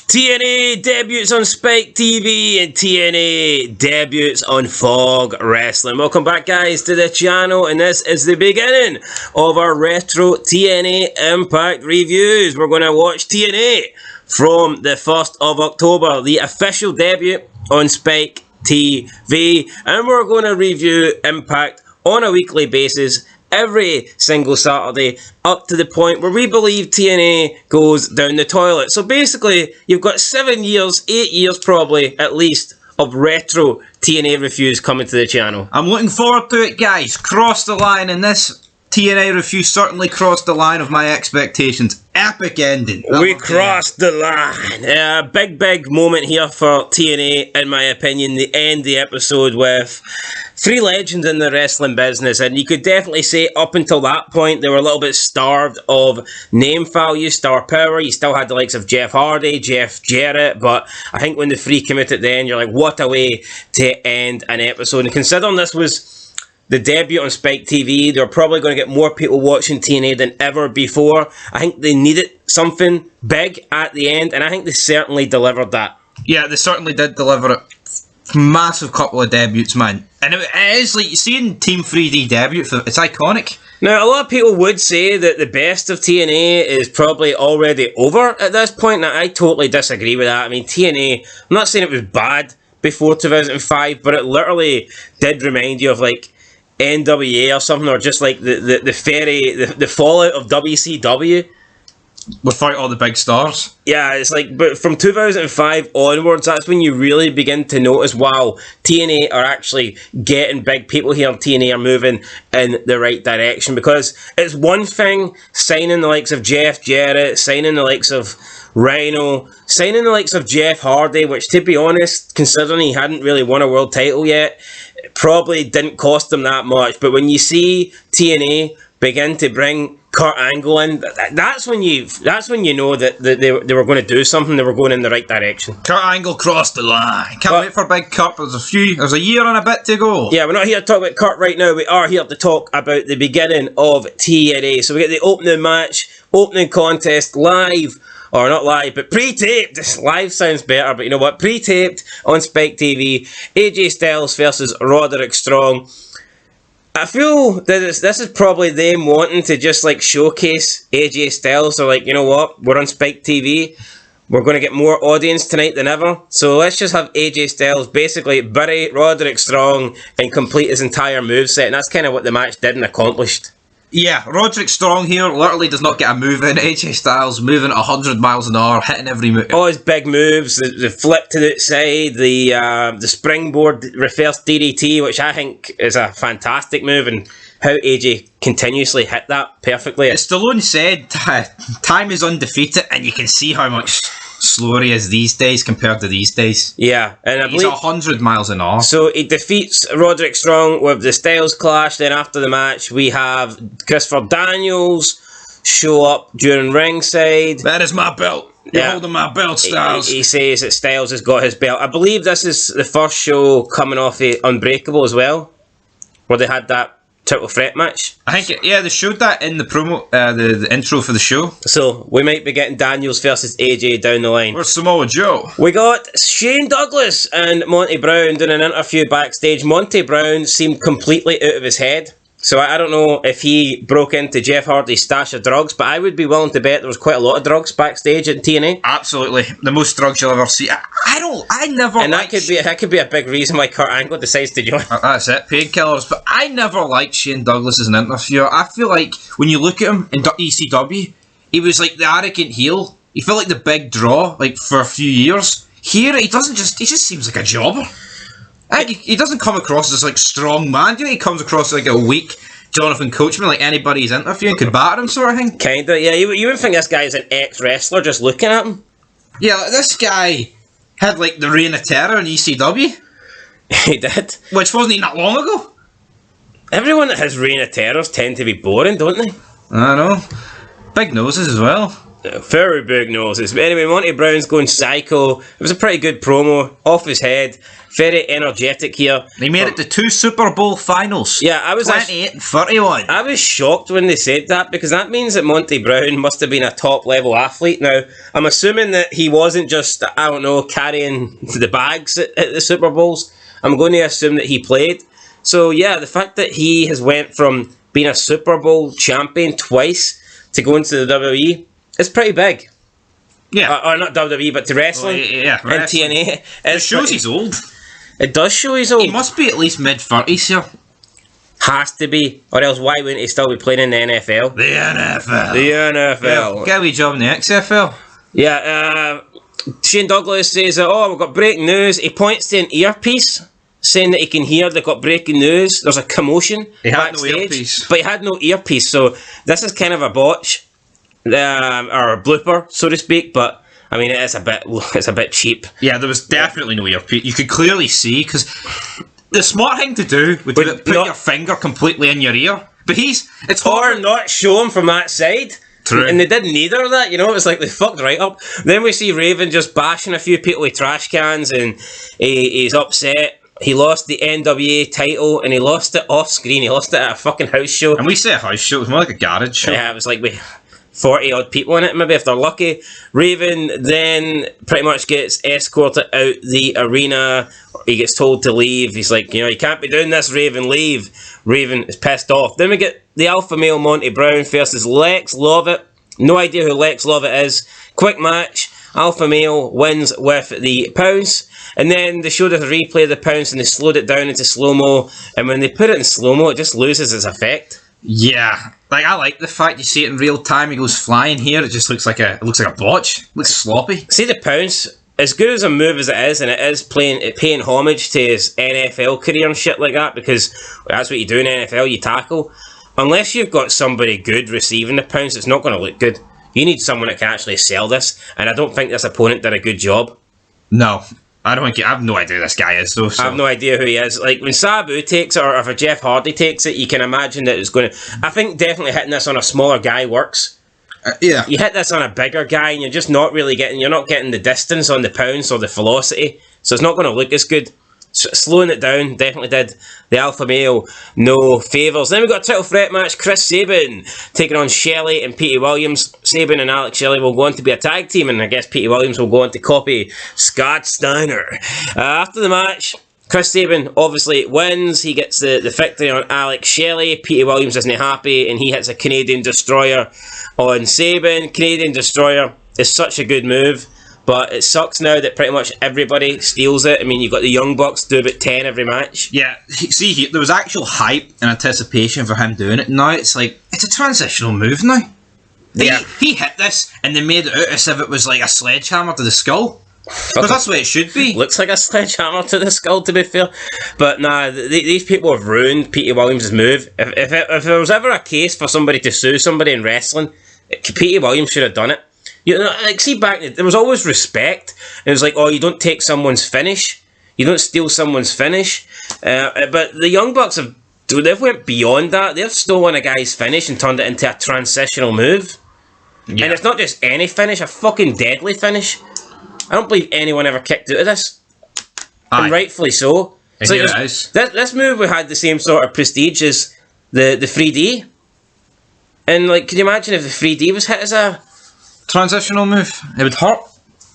TNA debuts on Spike TV and TNA debuts on Fog Wrestling. Welcome back, guys, to the channel, and this is the beginning of our retro TNA Impact reviews. We're going to watch TNA from the 1st of October, the official debut on Spike TV, and we're going to review Impact on a weekly basis every single Saturday up to the point where we believe TNA goes down the toilet. So basically, you've got 7 years, 8 years probably, at least, of retro TNA reviews coming to the channel. I'm looking forward to it, guys. Crossed the line, and this TNA review certainly crossed the line of my expectations. Epic ending. We crossed the line. Big moment here for TNA, in my opinion. They end the episode with three legends in the wrestling business, and you could definitely say up until that point they were a little bit starved of name value, star power. You still had the likes of Jeff Hardy, Jeff Jarrett, but I think when the three came out at the end, you're like, what a way to end an episode. And considering this was the debut on Spike TV, they're probably going to get more people watching TNA than ever before. I think they needed something big at the end, and I think they certainly delivered that. Yeah, they certainly did deliver it. Massive couple of debuts, man. And it is like seeing Team 3D debut, it's iconic. Now, a lot of people would say that the best of TNA is probably already over at this point, and I totally disagree with that. I mean, TNA, I'm not saying it was bad before 2005, but it literally did remind you of, like, NWA or something, or just like the fallout of WCW. Without all the big stars. Yeah, it's like, but from 2005 onwards, that's when you really begin to notice, wow, TNA are actually getting big. People here on TNA are moving in the right direction, because it's one thing signing the likes of Jeff Jarrett, signing the likes of Rhino, signing the likes of Jeff Hardy, which, to be honest, considering he hadn't really won a world title yet, it probably didn't cost them that much. But when you see TNA begin to bring Kurt Angle in, that's when you know that they were going to do something. They were going in the right direction. Kurt Angle crossed the line. Can't wait for Big Kurt. There's a year and a bit to go. Yeah, we're not here to talk about Kurt right now. We are here to talk about the beginning of TNA. So we get the opening match, opening contest, live. Or not live, but pre-taped. Live sounds better, but you know what? Pre-taped on Spike TV. AJ Styles versus Roderick Strong. I feel that this is probably them wanting to just like showcase AJ Styles. They're like, you know what? We're on Spike TV. We're going to get more audience tonight than ever. So let's just have AJ Styles basically bury Roderick Strong and complete his entire moveset. And that's kind of what the match did and accomplished. Yeah, Roderick Strong here literally does not get a move in. AJ Styles moving at 100 miles an hour, hitting every move. All his big moves, the flip to the outside, the springboard reverse DDT, which I think is a fantastic move, and how AJ continuously hit that perfectly. As Stallone said, time is undefeated, and you can see how much slower he is these days compared to these days. Yeah, and I believe he's 100 miles an hour. So he defeats Roderick Strong with the Styles Clash. Then after the match, we have Christopher Daniels show up during ringside. That is my belt. You're holding my belt, Styles. He says that Styles has got his belt. I believe this is the first show coming off Unbreakable as well, where they had that triple threat match. I think, yeah, they showed that in the promo, the intro for the show. So we might be getting Daniels versus AJ down the line. Where's Samoa Joe? We got Shane Douglas and Monty Brown doing an interview backstage. Monty Brown seemed completely out of his head. So I don't know if he broke into Jeff Hardy's stash of drugs, but I would be willing to bet there was quite a lot of drugs backstage at TNA. Absolutely, the most drugs you'll ever see. I never. And that could be a big reason why Kurt Angle decides to join. That's it, painkillers. But I never liked Shane Douglas as an interviewer. I feel like when you look at him in ECW, he was like the arrogant heel. He felt like the big draw, like for a few years. Here, he just seems like a jobber. He doesn't come across as like strong man. You know, he comes across like a weak Jonathan Coachman, like anybody he's interviewing could batter him, sort of thing. Kinda, yeah. You would think this guy is an ex-wrestler just looking at him. Yeah, like, this guy had like the Reign of Terror in ECW. He did. Which wasn't even that long ago. Everyone that has Reign of Terrors tend to be boring, don't they? I know. Big noses as well. Very big noses. Anyway, Monty Brown's going psycho. It was a pretty good promo. Off his head. Very energetic here. They made it to 2 Super Bowl finals. Yeah, I was 28 and 31. I was shocked when they said that, because that means that Monty Brown must have been a top level athlete. Now, I'm assuming that he wasn't just, I don't know, carrying the bags at the Super Bowls. I'm going to assume that he played. So yeah, the fact that he has went from being a Super Bowl champion twice to going to the WWE is pretty big. Yeah. Or not WWE, but to wrestling. Yeah, and TNA. It shows he's old. It does show he's old. He must be at least mid-30s here. Has to be. Or else why wouldn't he still be playing in the NFL? The NFL. The NFL. Yeah, get a wee job in the XFL. Yeah, Shane Douglas says, oh, we've got breaking news. He points to an earpiece, saying that he can hear they've got breaking news. There's a commotion backstage. No earpiece. But he had no earpiece, so this is kind of a botch. Or a blooper, so to speak, but I mean, it's a bit cheap. Yeah, there was definitely no earpiece. You could clearly see, because the smart thing to do would be to put your finger completely in your ear. But it's hard. Or not show him from that side. True. And they did neither of that, you know, it was like they fucked right up. Then we see Raven just bashing a few people with trash cans, and he's upset. He lost the NWA title, and he lost it off screen. He lost it at a fucking house show. And we say a house show, it was more like a garage show. Yeah, it was like with 40 odd people in it, maybe, if they're lucky. Raven then pretty much gets escorted out the arena. He gets told to leave. He's like, you can't be doing this, Raven, leave. Raven is pissed off. Then we get the alpha male Monty Brown versus Lex Lovett. No idea who Lex Lovett is. Quick match. Alpha male wins with the pounce. And then they showed us a replay of the pounce, and they slowed it down into slow-mo. And when they put it in slow-mo, it just loses its effect. Yeah, like I like the fact you see it in real time. He goes flying here. It just looks like a botch. It looks sloppy. See the pounce, as good as a move as it is, and it is paying homage to his NFL career and shit like that, because that's what you do in NFL. You tackle. Unless you've got somebody good receiving the pounce, it's not going to look good. You need someone that can actually sell this, and I don't think this opponent did a good job. No. I have no idea who this guy is, though. So. I have no idea who he is. Like, when Sabu takes it, or if a Jeff Hardy takes it, you can imagine that it's going to... I think definitely hitting this on a smaller guy works. Yeah. You hit this on a bigger guy, and you're just not really getting... You're not getting the distance on the pounce or the velocity, so it's not going to look as good. Slowing it down definitely did the alpha male no favours. Then we got a title threat match. Chris Sabin taking on Shelley and Petey Williams. Sabin and Alex Shelley will go on to be a tag team, and I guess Petey Williams will go on to copy Scott Steiner. After the match, Chris Sabin obviously wins. He gets the victory on Alex Shelley. Petey Williams isn't happy, and he hits a Canadian Destroyer on Sabin. Canadian Destroyer is such a good move. But it sucks now that pretty much everybody steals it. I mean, you've got the Young Bucks do about 10 every match. Yeah, see, there was actual hype and anticipation for him doing it. Now it's like, it's a transitional move now. He hit this, and they made it out as if it was like a sledgehammer to the skull. Because that's the way it should be. Looks like a sledgehammer to the skull, to be fair. But nah, these people have ruined Petey Williams' move. If there was ever a case for somebody to sue somebody in wrestling, Petey Williams should have done it. You know, like, see, back then, there was always respect. It was like, oh, you don't take someone's finish. You don't steal someone's finish. But the Young Bucks they've went beyond that. They've stolen a guy's finish and turned it into a transitional move. Yeah. And it's not just any finish, a fucking deadly finish. I don't believe anyone ever kicked out of this. Aye. And rightfully so. It's like this move we had the same sort of prestige as the 3D. And, like, can you imagine if the 3D was hit as a... transitional move? It would hurt.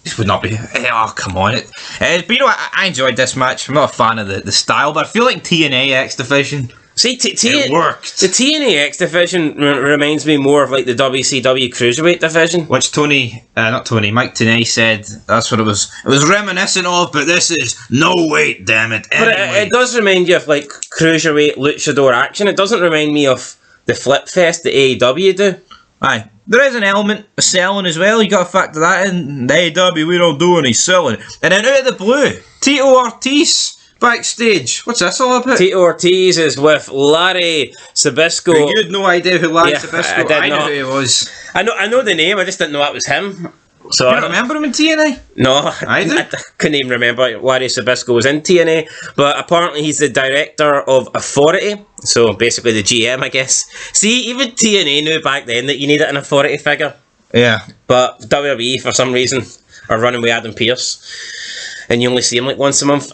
This would not be. Oh, come on. But you know, I enjoyed this match. I'm not a fan of the style, but I feel like TNA X Division. See, it worked. The TNA X Division reminds me more of like the WCW Cruiserweight Division. Which Mike Tenay said that's what it was. It was reminiscent of, but this is no weight, damn it. Anyway. But it does remind you of like Cruiserweight Luchador action. It doesn't remind me of the Flip Fest that AEW do. Aye. There is an element of selling as well. You got to factor that in. The AEW, we don't do any selling. And then out of the blue, Tito Ortiz backstage. What's this all about? Tito Ortiz is with Larry Sabisco. You had no idea who Larry Sabisco. I knew who he was. I know the name. I just didn't know that was him. So you don't remember him in TNA? No, I couldn't even remember Larry Sabisco was in TNA. But apparently he's the director of Authority. So basically the GM, I guess. See, even TNA knew back then that you needed an authority figure. Yeah. But WWE, for some reason, are running with Adam Pearce. And you only see him like once a month.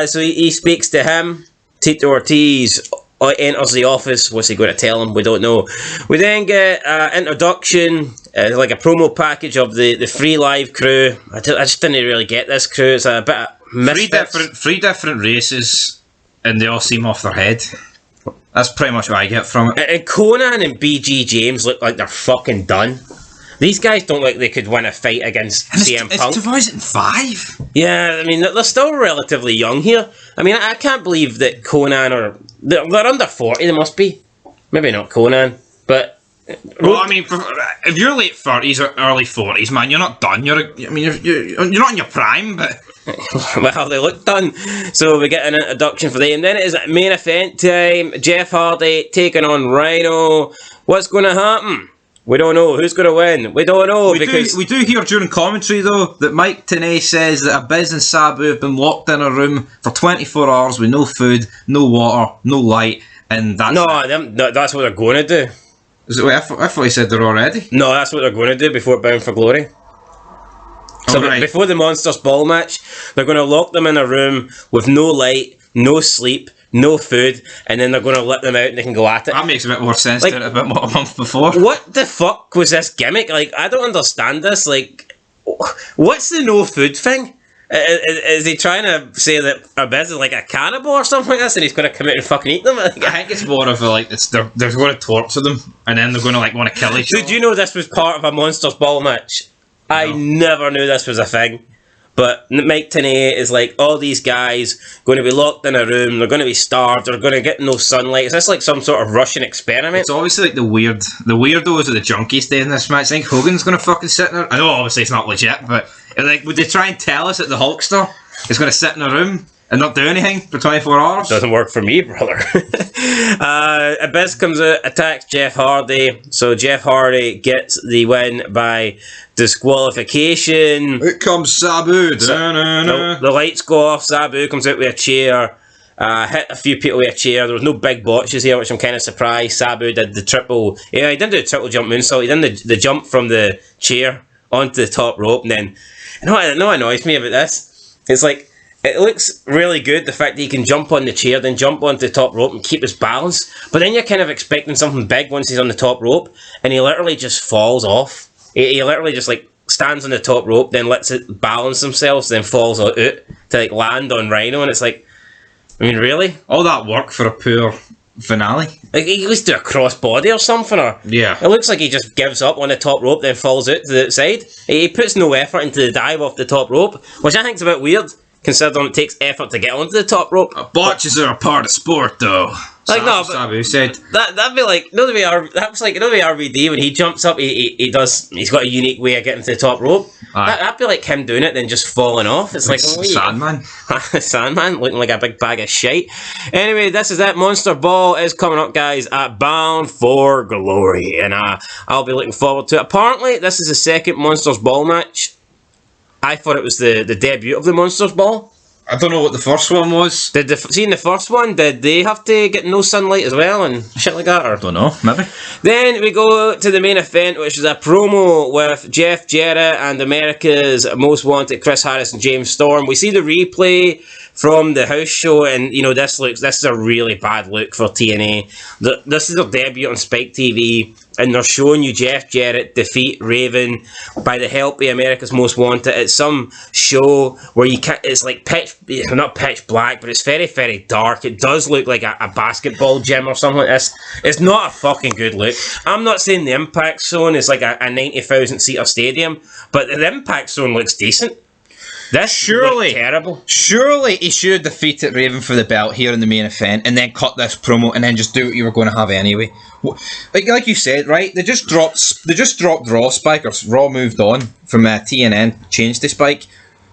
So he speaks to him. Tito Ortiz enters the office. What's he going to tell him? We don't know. We then get introduction, like a promo package of the Free Live crew. I just didn't really get this crew. It's a bit of Three different races, and they all seem off their head. That's pretty much what I get from it. And Conan and BG James look like they're fucking done. These guys don't look like they could win a fight against CM Punk. It's 2005. Yeah, I mean, they're still relatively young here. I mean, I can't believe that Conan they're under 40, they must be. Maybe not Conan, but... Well, I mean, if you're late 30s or early 40s, man, you're not done. You're not in your prime, but... Well, they look done. So we get an introduction for them. Then it is main event time. Jeff Hardy taking on Rhino. What's going to happen? We don't know. Who's going to win? We don't know. We do hear during commentary, though, that Mike Tenay says that Abyss and Sabu have been locked in a room for 24 hours with no food, no water, no light, and that's... No, that's what they're going to do. Is it, wait, I thought he said they're already. No, that's what they're going to do before Bound for Glory. So before the Monsters Ball match, they're going to lock them in a room with no light, no sleep, no food, and then they're going to let them out and they can go at it. That makes a bit more sense than a bit more a month before. What the fuck was this gimmick? Like, I don't understand this. Like, what's the no food thing? Is he trying to say that Abyss is like a cannibal or something like this, and he's going to come out and fucking eat them? Like, I think it's more of a like they're going to torture them, and then they're going to like want to kill each other. Did you know this was part of a Monsters Ball match? No. I never knew this was a thing. But Mike Tenay is like, all these guys going to be locked in a room, they're going to be starved, they're going to get no sunlight. Is this like some sort of Russian experiment? It's obviously like the weirdos or the junkies stay in this match. I think Hogan's going to fucking sit in there. I know obviously it's not legit, but like, would they try and tell us that the Hulkster is going to sit in a room and not do anything for 24 hours? Doesn't work for me, brother. Abyss comes out, attacks Jeff Hardy. So Jeff Hardy gets the win by disqualification. Out comes Sabu. The lights go off. Sabu comes out with a chair. Hit a few people with a chair. There was no big botches here, which I'm kind of surprised. Sabu did the triple... Yeah, he didn't do the triple jump moonsault. He did the jump from the chair onto the top rope. And then... You know what annoys me about this? It's like... It looks really good, the fact that he can jump on the chair, then jump onto the top rope and keep his balance. But then you're kind of expecting something big once he's on the top rope, and he literally just falls off. He literally just like stands on the top rope, then lets it balance themselves, then falls out to like land on Rhino, and it's like, I mean, really? All that work for a poor finale? Like, he at least do a crossbody or something, or... Yeah. It looks like he just gives up on the top rope, then falls out to the outside. He puts no effort into the dive off the top rope, which I think is a bit weird, considering it takes effort to get onto the top rope. Botches are a part of sport, though. Like, no, but Sabu said that'd be like that's like RVD when he jumps up. He's got a unique way of getting to the top rope. That'd be like him doing it, then just falling off. It's like Sandman. Sandman looking like a big bag of shite. Anyway, this is it. Monster Ball is coming up, guys, at Bound for Glory, and I'll be looking forward to it. Apparently, this is the second Monsters Ball match. I thought it was the debut of the Monsters Ball. I don't know what the first one was. See, in the first one, did they have to get no sunlight as well and shit like that? Or? Don't know, maybe. Then we go to the main event, which is a promo with Jeff Jarrett and America's Most Wanted, Chris Harris and James Storm. We see the replay from the house show, and you know, this is a really bad look for TNA. This is their debut on Spike TV, and they're showing you Jeff Jarrett defeat Raven by the help of America's Most Wanted. It's some show where you can't, it's like not pitch black, but it's very, very dark. It does look like a basketball gym or something like this. It's not a fucking good look. I'm not saying the Impact Zone is like a 90,000 seater stadium, but the Impact Zone looks decent. This looked terrible. Surely he should have defeated Raven for the belt here in the main event, and then cut this promo, and then just do what you were going to have anyway. Like you said, right? They just dropped Raw Spike, or Raw moved on from TNN, changed to Spike.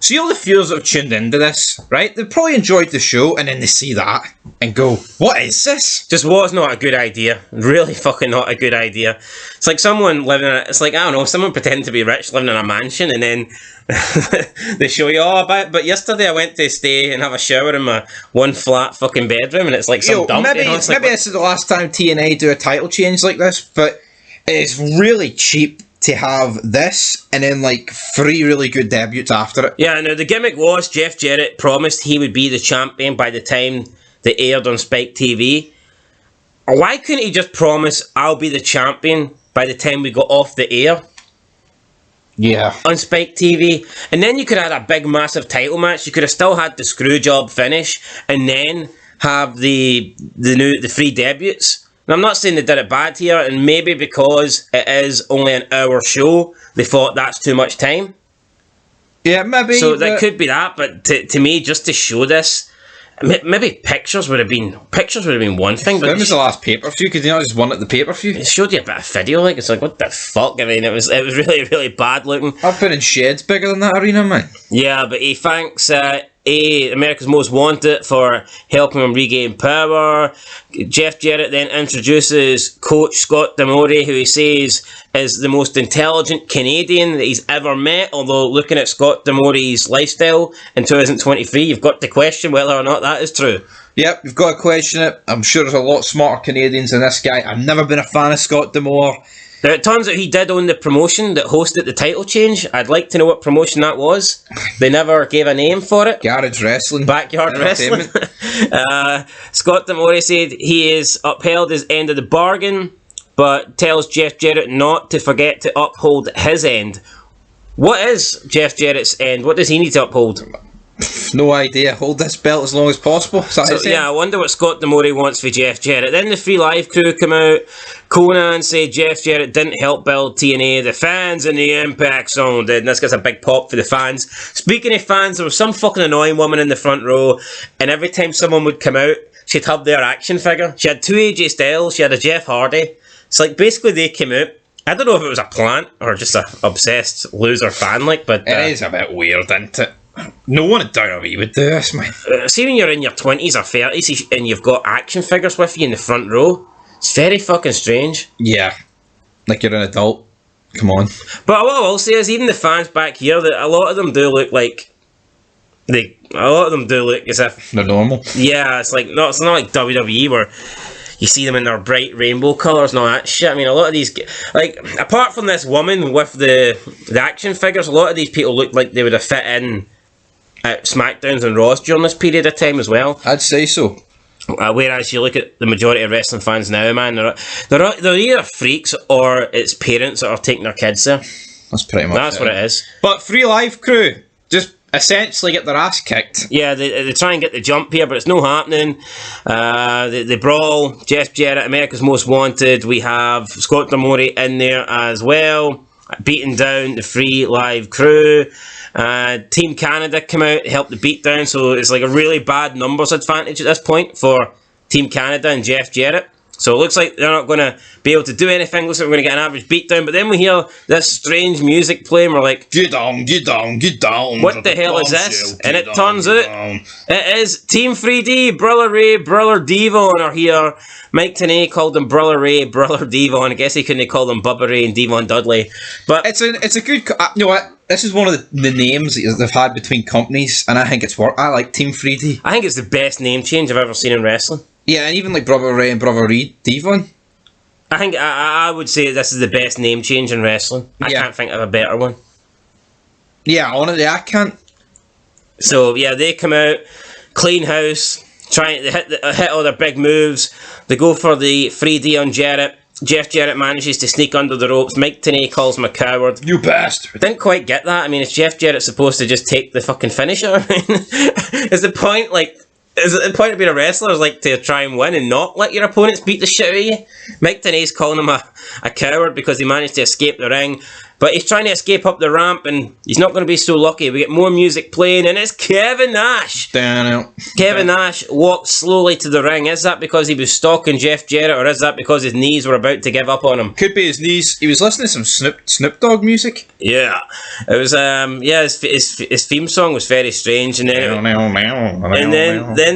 See all the viewers that have tuned into this, right? They probably enjoyed the show, and then they see that and go, "What is this?" Just was not a good idea. Really fucking not a good idea. It's like someone living in it's like, I don't know, someone pretending to be rich living in a mansion, and then they show you, but yesterday I went to stay and have a shower in my one flat fucking bedroom, and it's like some dump. Maybe, you know? maybe this is the last time TNA do a title change like this, but it's really cheap to have this and then like 3 really good debuts after it. Yeah, now the gimmick was Jeff Jarrett promised he would be the champion by the time they aired on Spike TV. Why couldn't he just promise I'll be the champion by the time we got off the air? Yeah. On Spike TV, and then you could have a big massive title match. You could have still had the screw job finish and then have the 3 debuts. And I'm not saying they did it bad here, and maybe because it is only an hour show, they thought that's too much time. Yeah, maybe. So that could be that, but to me, just to show this, maybe pictures would have been one thing. But when was the last pay-per-view? Could you not just won at the pay-per-view? It showed you a bit of video, like it's like what the fuck. I mean, it was really really bad looking. I've been in sheds bigger than that arena, man. Yeah, but he thanks America's Most Wanted for helping him regain power. Jeff Jarrett then introduces Coach Scott D'Amore, who he says is the most intelligent Canadian that he's ever met. Although looking at Scott D'Amore's lifestyle in 2023, you've got to question whether or not that is true. Yep, you've got to question it. I'm sure there's a lot smarter Canadians than this guy. I've never been a fan of Scott D'Amore. Now, it turns out he did own the promotion that hosted the title change. I'd like to know what promotion that was. They never gave a name for it. Garage Wrestling. Backyard Wrestling. Scott D'Amore said he is upheld his end of the bargain, but tells Jeff Jarrett not to forget to uphold his end. What is Jeff Jarrett's end? What does he need to uphold? No idea. Hold this belt as long as possible. Yeah, I wonder what Scott D'Amore wants for Jeff Jarrett. Then the Free Live crew come out. Conan said Jeff Jarrett didn't help build TNA. The fans in the Impact Zone did. And this gets a big pop for the fans. Speaking of fans, there was some fucking annoying woman in the front row. And every time someone would come out, she'd have their action figure. She had 2 AJ Styles. She had a Jeff Hardy. It's like basically they came out. I don't know if it was a plant or just an obsessed loser fan, like, but it is a bit weird, isn't it? No one at WWE would do this, man. See, when you're in your 20s or 30s and you've got action figures with you in the front row, it's very fucking strange. Yeah, like you're an adult. Come on. But what I will say is, even the fans back here, that a lot of them do look like as if they're normal. Yeah, it's not like WWE where you see them in their bright rainbow colours and all that shit. I mean, a lot of these, like, apart from this woman with the action figures, a lot of these people look like they would have fit in at SmackDowns and Raws during this period of time as well. I'd say so. Whereas you look at the majority of wrestling fans now, man, they're either freaks or it's parents that are taking their kids there. That's pretty much That's what it is. But Free Live crew just essentially get their ass kicked. Yeah, they try and get the jump here, but it's no happening. They brawl. Jeff Jarrett, America's Most Wanted. We have Scott D'Amore in there as well, beating down the Free Live crew. Team Canada come out, help the beatdown, so it's like a really bad numbers advantage at this point for Team Canada and Jeff Jarrett. So it looks like they're not going to be able to do anything. Looks like we're going to get an average beatdown. But then we hear this strange music playing. We're like, get down, get down, get down. What the hell is this? And it turns out it is Team 3D, Brother Ray, Brother Devon are here. Mike Tenay called them Brother Ray, Brother Devon. I guess he couldn't call them Bubba Ray and Devon Dudley. But it's a good. You know what? This is one of the names that they've had between companies, and I think it's work. I like Team 3D. I think it's the best name change I've ever seen in wrestling. Yeah, and even like Brother Ray and Brother Devon. I think I would say this is the best name change in wrestling. I can't think of a better one. Yeah, honestly, I can't. So yeah, they come out, clean house, trying to hit all their big moves. They go for the 3D on Jarrett. Jeff Jarrett manages to sneak under the ropes. Mike Tenay calls him a coward. You bastard. Didn't quite get that. I mean, is Jeff Jarrett supposed to just take the fucking finisher? I mean, is the point of being a wrestler is like to try and win and not let your opponents beat the shit out of you? Mike Tenay's calling him a coward because he managed to escape the ring. But he's trying to escape up the ramp and he's not going to be so lucky. We get more music playing and it's Kevin Nash. Kevin Nash walked slowly to the ring. Is that because he was stalking Jeff Jarrett or is that because his knees were about to give up on him? Could be his knees. He was listening to some Snoop Dogg music. Yeah. It was, his theme song was very strange. And then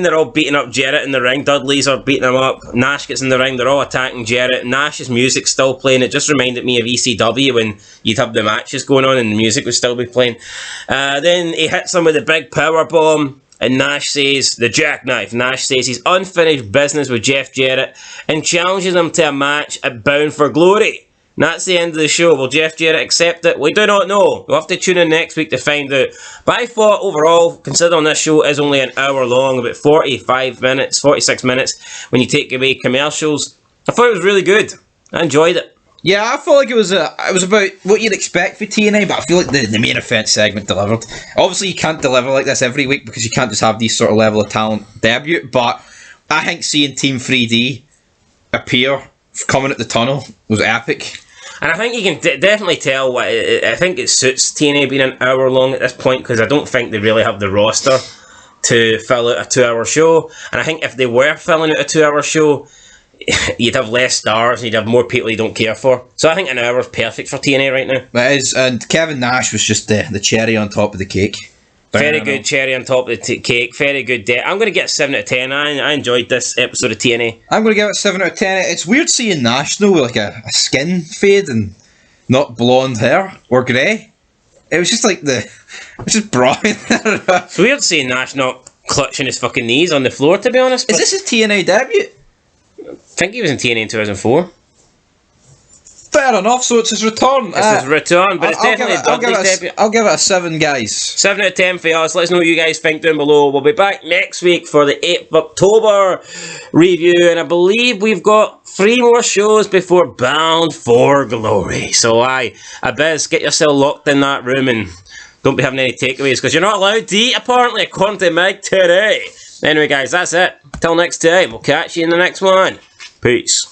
they're all beating up Jarrett in the ring. Dudley's are beating him up. Nash gets in the ring. They're all attacking Jarrett. Nash's music's still playing. It just reminded me of ECW when you'd have the matches going on and the music would still be playing. Then he hits him with a big power bomb and Nash says, the jackknife. Nash says he's unfinished business with Jeff Jarrett and challenges him to a match at Bound for Glory. And that's the end of the show. Will Jeff Jarrett accept it? We do not know. We'll have to tune in next week to find out. But I thought overall, considering this show is only an hour long, about 46 minutes, when you take away commercials, I thought it was really good. I enjoyed it. Yeah, I felt like it was about what you'd expect for TNA, but I feel like the main event segment delivered. Obviously, you can't deliver like this every week because you can't just have these sort of level of talent debut, but I think seeing Team 3D appear coming at the tunnel was epic. And I think you can definitely tell I think it suits TNA being an hour long at this point, because I don't think they really have the roster to fill out a 2-hour show. And I think if they were filling out a 2-hour show, you'd have less stars and you'd have more people you don't care for. So I think an hour is perfect for TNA right now. It is, and Kevin Nash was just the cherry on top of the cake. Very good cherry on top of the cake. Very good. I'm going to get 7 out of 10. I enjoyed this episode of TNA. I'm going to give it 7 out of 10. It's weird seeing Nash though with like a skin fade and not blonde hair or grey. It was just like it's just brown. It's weird seeing Nash not clutching his fucking knees on the floor, to be honest. Is this his TNA debut? I think he was in TNA in 2004. Fair enough, so it's his return. It's his return, but it's definitely Dudley's debut. I'll give it a 7, guys. 7 out of 10 for us. Let us know what you guys think down below. We'll be back next week for the 8th of October review, and I believe we've got 3 more shows before Bound for Glory. So Biz, get yourself locked in that room and don't be having any takeaways, because you're not allowed to eat, apparently, according to Meg today. Anyway, guys, that's it. Till next time, we'll catch you in the next one. Peace.